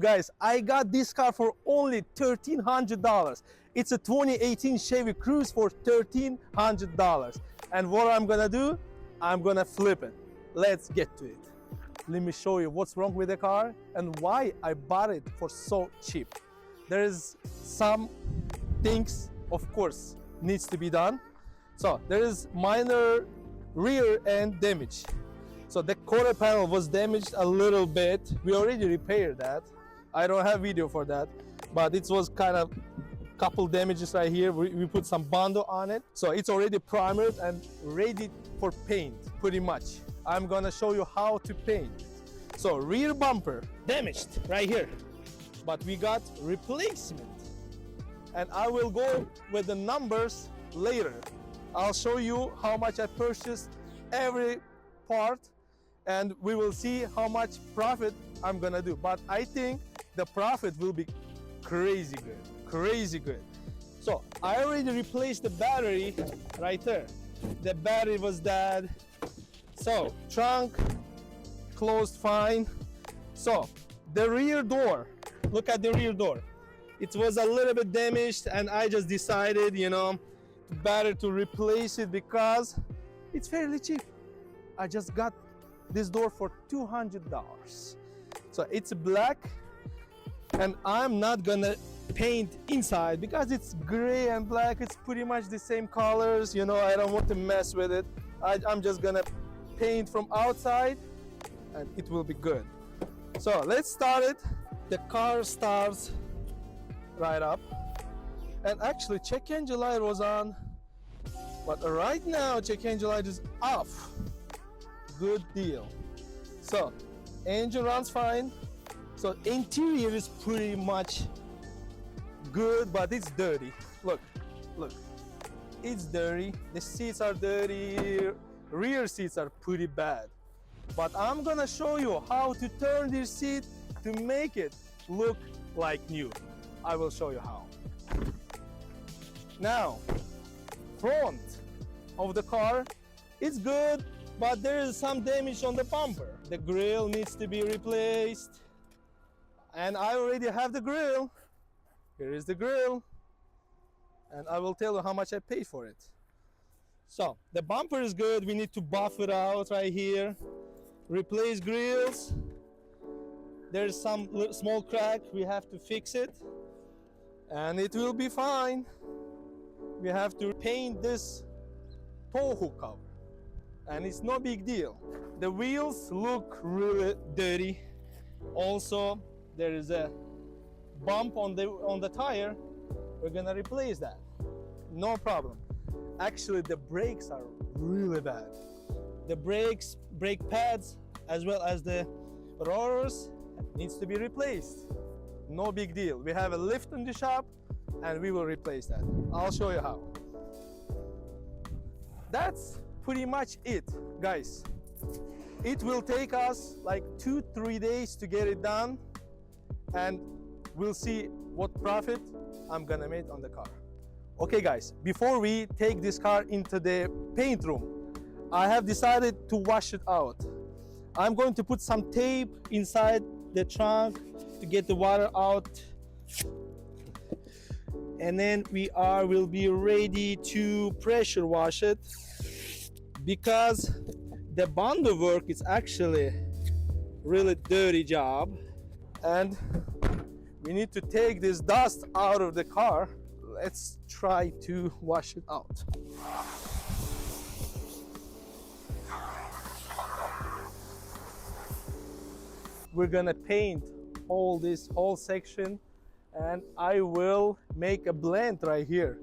Guys, I got this car for only $1,300. It's a 2018 Chevy Cruze for $1,300. And what I'm gonna do, I'm gonna flip it. Let's get to it. Let me show you what's wrong with the car and why I bought it for so cheap. There is some things, of course, needs to be done. So there is minor rear end damage. So the quarter panel was damaged a little bit. We already repaired that. I don't have video for that, but it was kind of couple damages right here. We put some Bondo on it. So it's already primered and ready for paint, pretty much. I'm gonna show you how to paint. So rear bumper damaged right here, but we got replacement. And I will go with the numbers later. I'll show you how much I purchased every part and we will see how much profit I'm gonna do. But I think the profit will be crazy good, crazy good. So I already replaced the battery right there. The battery was dead. So trunk closed fine. So the rear door, look at the rear door. It was a little bit damaged and I just decided, you know, better to replace it because it's fairly cheap. I just got this door for $200. So it's black and I'm not gonna paint inside because it's gray and black. It's pretty much the same colors, you know. I don't want to mess with it. I'm just gonna paint from outside and it will be good. So let's start it. The car starts right up and actually check engine light was on, but right now check engine light is off. Good deal. So engine runs fine. So interior is pretty much good, but it's dirty. Look, it's dirty. The seats are dirty. Rear seats are pretty bad. But I'm gonna show you how to turn this seat to make it look like new. I will show you how. Now, front of the car, it's good, but there is some damage on the bumper. The grille needs to be replaced. And I already have the grille. Here is the grille. And I will tell you how much I paid for it. So the bumper is good. We need to buff it out right here. Replace grills. There's some small crack. We have to fix it. And it will be fine. We have to paint this tow hook cover. And it's no big deal. The wheels look really dirty. Also, there is a bump on the tire. We're gonna replace that. No problem. Actually, the brakes are really bad. The brakes, brake pads, as well as the rotors needs to be replaced. No big deal. We have a lift in the shop and we will replace that. I'll show you how. That's pretty much it, guys. It will take us like 2-3 days to get it done and we'll see what profit I'm gonna make on the car. Okay guys, before we take this car into the paint room, I have decided to wash it out. I'm going to put some tape inside the trunk to get the water out. And then we'll be ready to pressure wash it because the Bondo work is actually really dirty job and we need to take this dust out of the car. Let's try to wash it out. We're gonna paint this whole section and I will make a blend right here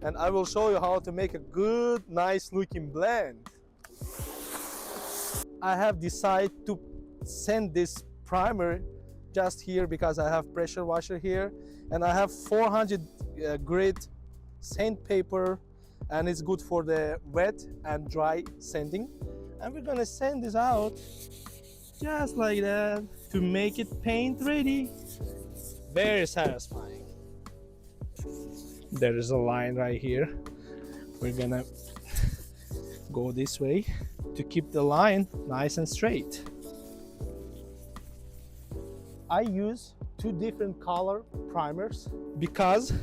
and I will show you how to make a good, nice looking blend. I have decided to send this primer just here because I have pressure washer here and I have 400 grit sandpaper and it's good for the wet and dry sanding. And we're gonna sand this out just like that to make it paint ready. Very satisfying. There is a line right here. We're gonna go this way to keep the line nice and straight. I use two different color primers because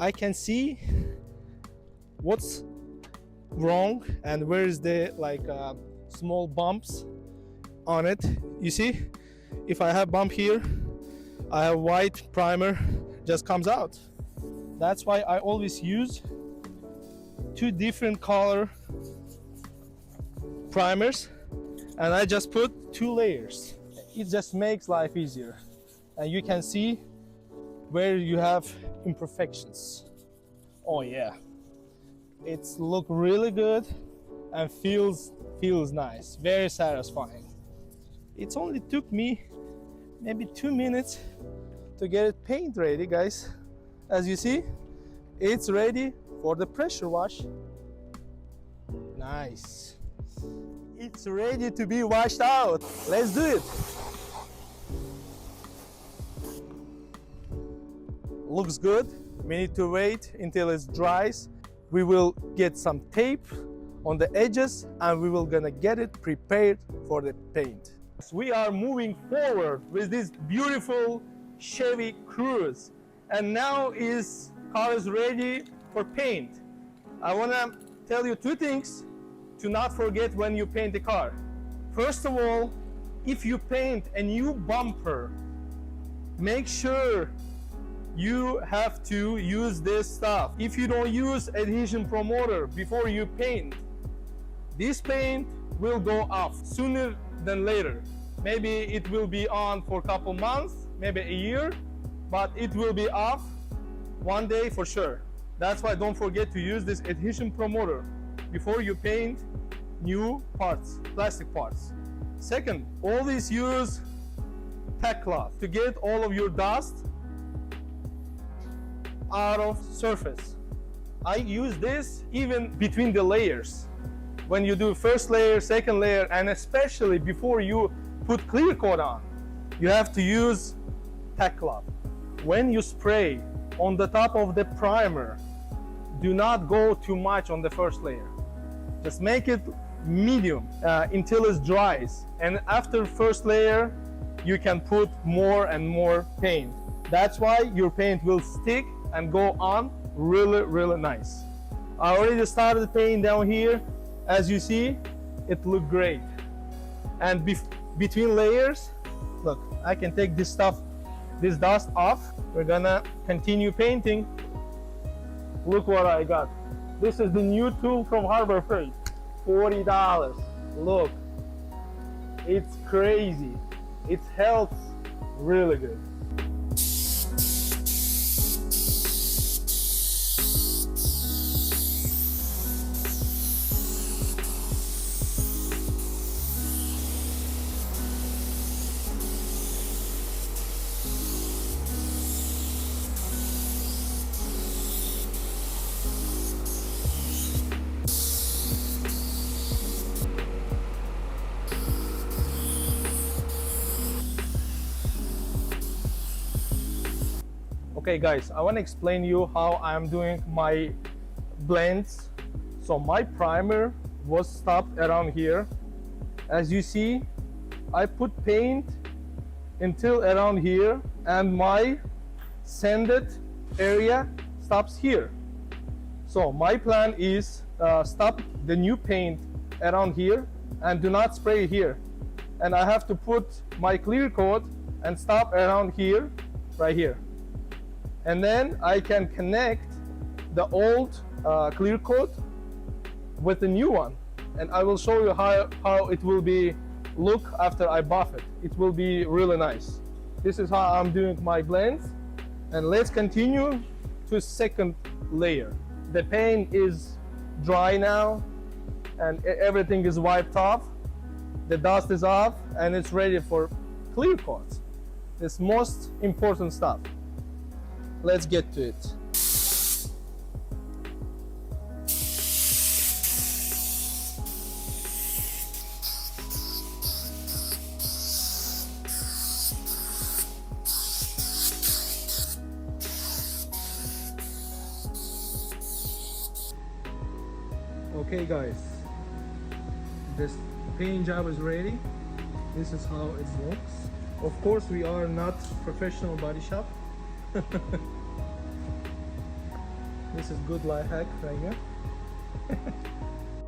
I can see what's wrong and where is the small bumps on it. You see, if I have bump here, I have white primer just comes out. That's why I always use two different color primers, and I just put two layers. It just makes life easier, and you can see where you have imperfections. Oh yeah, it's look really good and feels nice, very satisfying. It's only took me maybe 2 minutes to get it paint ready, guys. As you see, it's ready for the pressure wash. Nice. It's ready to be washed out. Let's do it. Looks good. We need to wait until it dries. We will get some tape on the edges and we will gonna get it prepared for the paint. We are moving forward with this beautiful Chevy Cruze, and now car is ready for paint. I wanna tell you two things to not forget when you paint the car. First of all, if you paint a new bumper, make sure you have to use this stuff. If you don't use adhesion promoter before you paint, this paint will go off sooner than later. Maybe it will be on for a couple months, maybe a year, but it will be off one day for sure. That's why don't forget to use this adhesion promoter before you paint new parts, plastic parts. Second, always use tack cloth to get all of your dust out of surface. I use this even between the layers. When you do first layer, second layer, and especially before you put clear coat on, you have to use tack cloth. When you spray on the top of the primer, do not go too much on the first layer. Just make it medium until it dries. And after first layer, you can put more and more paint. That's why your paint will stick and go on really nice. I already started painting down here. As you see, it looked great. And between layers, look, I can take this dust off. We're gonna continue painting. Look what I got. This is the new tool from Harbor Freight, $40. Look, it's crazy. It helps really good. Okay guys, I want to explain you how I'm doing my blends. So my primer was stopped around here. As you see, I put paint until around here, and my sanded area stops here. So my plan is stop the new paint around here and do not spray here. And I have to put my clear coat and stop around here, right here. And then I can connect the old clear coat with the new one, and I will show you how it will be look after I buff it. It will be really nice. This is how I'm doing my blends, and let's continue to second layer. The paint is dry now and everything is wiped off. The dust is off and it's ready for clear coat. This most important stuff. Let's get to it. Okay guys, this paint job is ready. This is how it looks. Of course, we are not professional body shop. This is good life hack right here.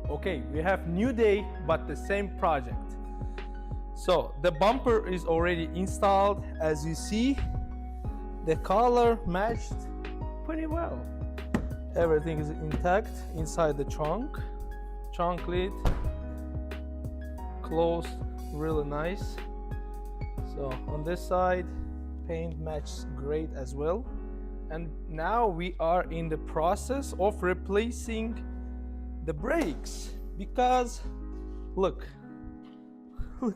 Okay, we have new day, but the same project. So the bumper is already installed. As you see, the color matched pretty well. Everything is intact inside the trunk. Trunk lid closed really nice. So on this side, paint matches great as well. And now we are in the process of replacing the brakes, because look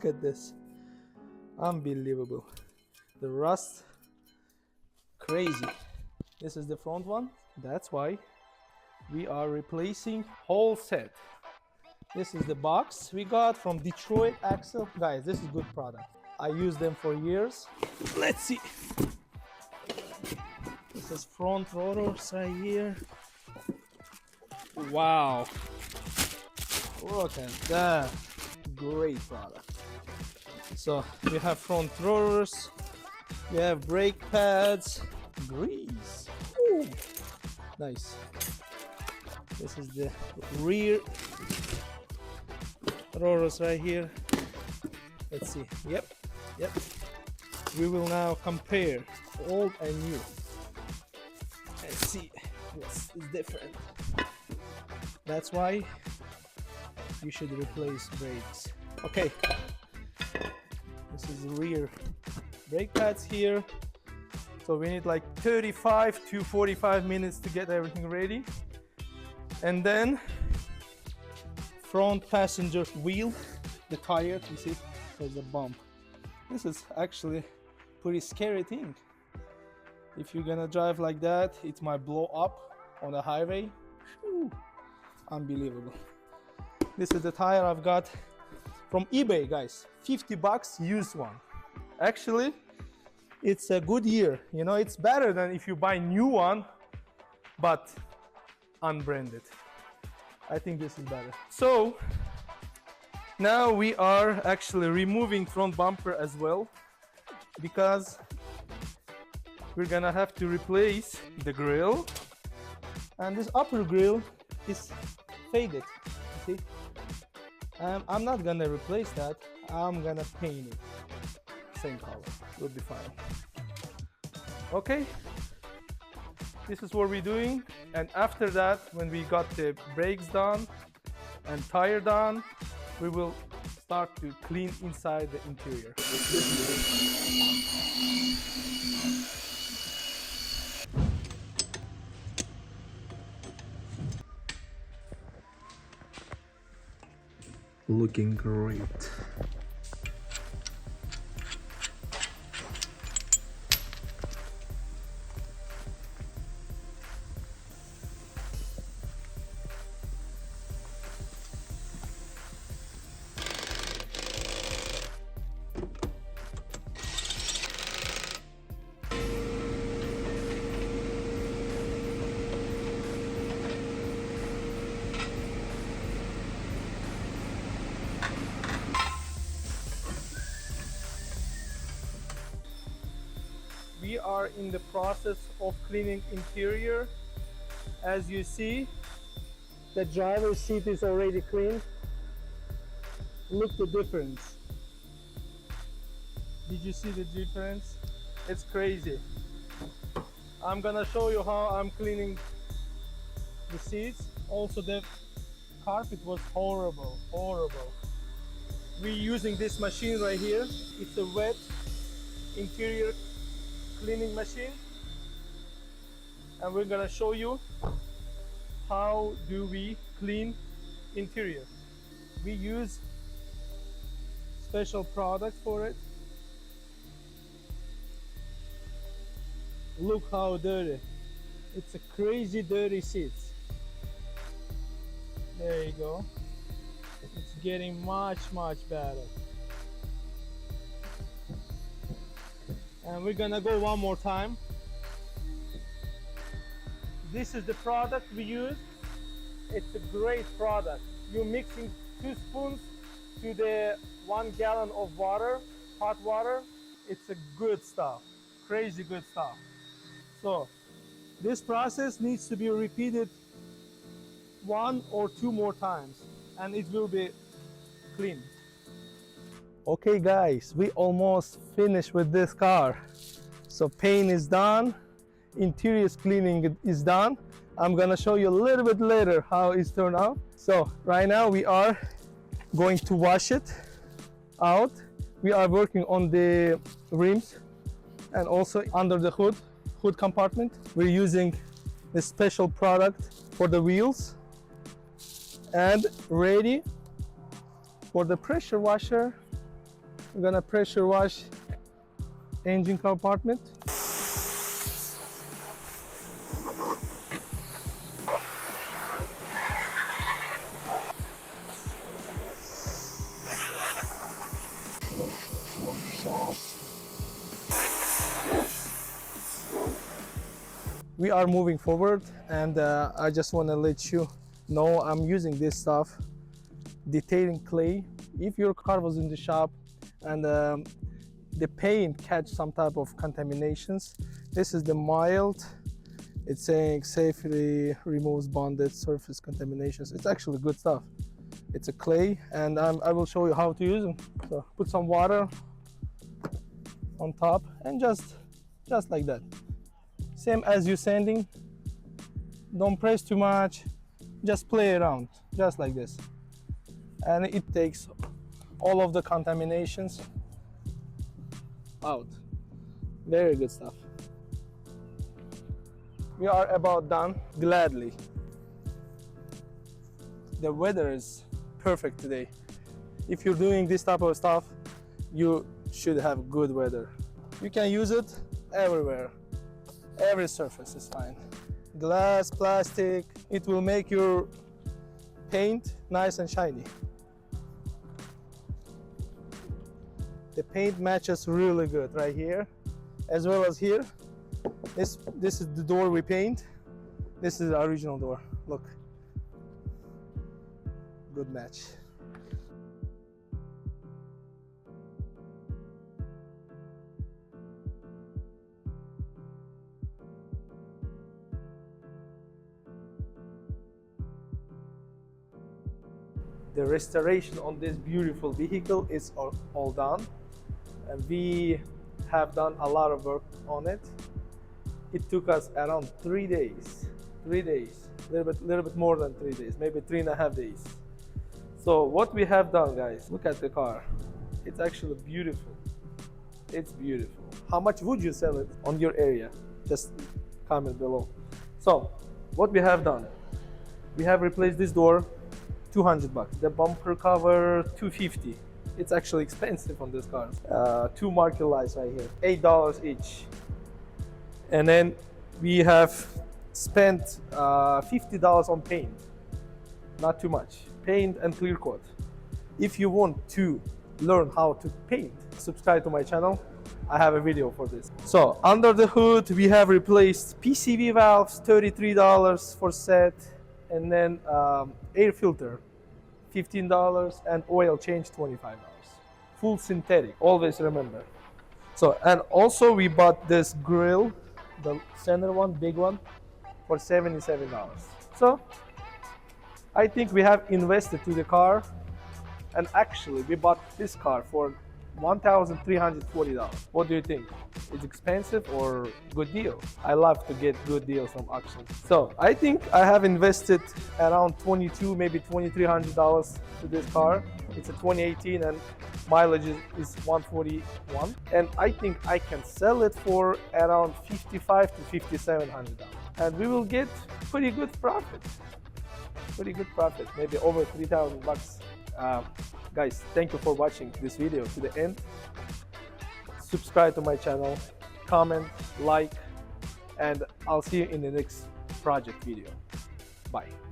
at this, unbelievable, the rust, crazy. This is the front one, that's why we are replacing whole set. This is the box we got from Detroit Axle. Guys, this is good product. I used them for years. Let's see. This is front rotors right here. Wow. Look at that. Great product. So we have front rotors. We have brake pads. Grease. Ooh. Nice. This is the rear rotors right here. Let's see. Yep. We will now compare old and new. Let's see what's different. That's why you should replace brakes. Okay. This is the rear brake pads here. So we need like 35 to 45 minutes to get everything ready. And then front passenger wheel, the tire, you see, there's a bump. This is actually pretty scary thing. If you're gonna drive like that, it might blow up on the highway. Whew. Unbelievable. This is the tire I've got from eBay, guys. 50 bucks, used one. Actually, it's a good year. You know, it's better than if you buy new one, but unbranded. I think this is better. So now we are actually removing front bumper as well, because we're gonna have to replace the grille, and this upper grille is faded. You see, I'm not gonna replace that. I'm gonna paint it same color. Will be fine. Okay, this is what we're doing, and after that, when we got the brakes done and tire done, we will start to clean inside the interior. Looking great. We are in the process of cleaning interior. As you see, the driver's seat is already clean. Look the difference. Did you see the difference? It's crazy. I'm gonna show you how I'm cleaning the seats. Also, the carpet was horrible. We're using this machine right here. It's a wet interior cleaning machine, and we're gonna show you how do we clean interior. We use special product for it. Look how dirty. It's a crazy dirty seats. There you go. It's getting much better. And we're gonna go one more time. This is the product we use. It's a great product. You're mixing 2 spoons to the 1 gallon of water, hot water. It's a good stuff, crazy good stuff. So this process needs to be repeated 1 or 2 more times and it will be clean. Okay guys, we almost finished with this car. So paint is done, interior cleaning is done. I'm gonna show you a little bit later how it's turned out. So right now we are going to wash it out. We are working on the rims and also under the hood compartment. We're using a special product for the wheels and ready for the pressure washer. We're gonna pressure wash engine compartment. We are moving forward and I just want to let you know I'm using this stuff, detailing clay. If your car was in the shop and the paint catch some type of contaminations, this is the mild. It's saying safely removes bonded surface contaminations. It's actually good stuff. It's a clay and I will show you how to use it. So put some water on top and just like that. Same as you sanding. Don't press too much, just play around, just like this. And it takes all of the contaminations out. Very good stuff. We are about done, gladly. The weather is perfect today. If you're doing this type of stuff, you should have good weather. You can use it everywhere. Every surface is fine. Glass, plastic, it will make your paint nice and shiny. The paint matches really good right here, as well as here. This is the door we paint. This is the original door. Look, good match. The restoration on this beautiful vehicle is all done, and we have done a lot of work on it. It took us around 3 days, a little bit more than 3 days, maybe 3.5 days. So what we have done, guys, look at the car. It's actually beautiful. It's beautiful. How much would you sell it on your area? Just comment below. So what we have done, we have replaced this door, $200. The bumper cover, $250. It's actually expensive on this car. 2 marker lights right here, $8 each. And then we have spent $50 on paint. Not too much. Paint and clear coat. If you want to learn how to paint, subscribe to my channel. I have a video for this. So under the hood, we have replaced PCV valves, $33 for set. And then air filter, $15, and oil change, $25. Full synthetic, always remember. So, and also we bought this grill, the center one, big one, for $77. So I think we have invested to the car, and actually we bought this car for $1,340. What do you think? It's expensive or good deal? I love to get good deals from auction. So I think I have invested around $2,200, maybe $2,300 to this car. It's a 2018 and mileage is 141. And I think I can sell it for around $5,500 to $5,700. And we will get pretty good profit. Maybe over $3,000. Guys, thank you for watching this video to the end. Subscribe to my channel, comment, like, and I'll see you in the next project video. Bye.